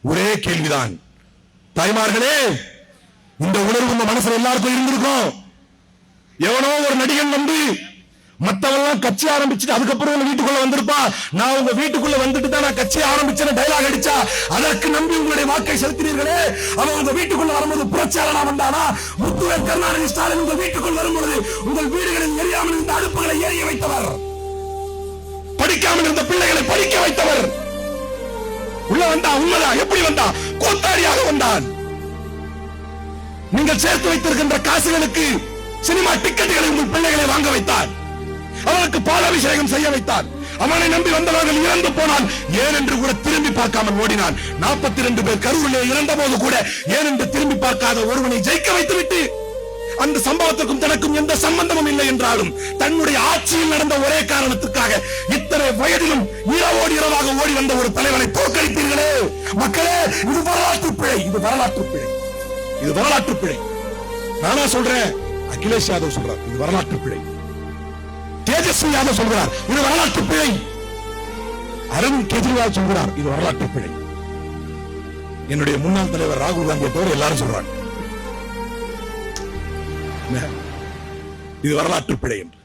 ஒரே கேள்விதான். தாய்மார்களே, இந்த உணர்வு இந்த மனசுல எல்லாருக்கும் இருந்திருக்கும். எவனோ ஒரு நடிகன் வந்து மத்தவெல்லாம் கட்சி ஆரம்பிச்சுட்டு அதுக்கப்புறம் வீட்டுக்குள்ள வந்திருப்பா. நான் உங்க வீட்டுக்குள்ள வந்துட்டு தான் நான் கட்சி ஆரம்பிச்சேன் டைலாக் அடிச்சா அதற்கு நம்பி உங்களுடைய வாக்கை செலுத்தினீர்களே. அவன் உங்க வீட்டுக்குள்ள வரும்போது புரட்சியாளனா வந்தானா? முத்துவேல் கருணாநிதி ஸ்டாலின் உங்கள் வீட்டுக்குள் வரும்பொழுது உங்கள் வீடுகளில் எரியாமல் இருந்த அடுப்புகளை எரிய வைத்தவர், படிக்காமல் இருந்த பிள்ளைகளை படிக்க வைத்தவர். உள்ள வந்தா உண்மைதான். எப்படி வந்தா? கூத்தாடியாக வந்தான். நீங்கள் சேர்த்து வைத்திருக்கின்ற காசுகளுக்கு சினிமா டிக்கெட்டுகளை உங்கள் பிள்ளைகளை வாங்க வைத்தார். அவனுக்கு பாலாபிஷேகம் செய்ய வைத்தார். அவனை நம்பி வந்தவர்கள் இறந்து போனால் ஏன் என்று கூட திரும்பி பார்க்காமல் ஓடினான். 42 பேர் கரூரிலே இறந்த போது கூட ஏன் என்று திரும்பி பார்க்காத ஒருவனை ஜெயிக்க வைத்துவிட்டு, அந்த சம்பவத்துக்கும் தனக்கும் எந்த சம்பந்தமும் இல்லை என்றாலும் தன்னுடைய ஆட்சியில் நடந்த ஒரே காரணத்துக்காக இத்தனை வயதிலும் இரவோடு இரவாக ஓடி வந்த ஒரு தலைவனை தோற்கடித்தீர்களே. மக்களே, இது வரலாற்று பிழை. இது வரலாற்று பிழை. இது வரலாற்று பிழை. நானா சொல்றேன், அகிலேஷ் யாதவ் சொல்றார் இது வரலாற்று பிழை. தேஜஸ்வி யாதவ் சொல்கிறார் இது வரலாற்று பிழை. அரவிந்த் கெஜ்ரிவால் சொல்கிறார் இது வரலாற்று பிழை. என்னுடைய முன்னாள் தலைவர் ராகுல் காந்தியை தவிர எல்லாரும் சொல்றாங்க இது வரலாற்று பிழை என்று.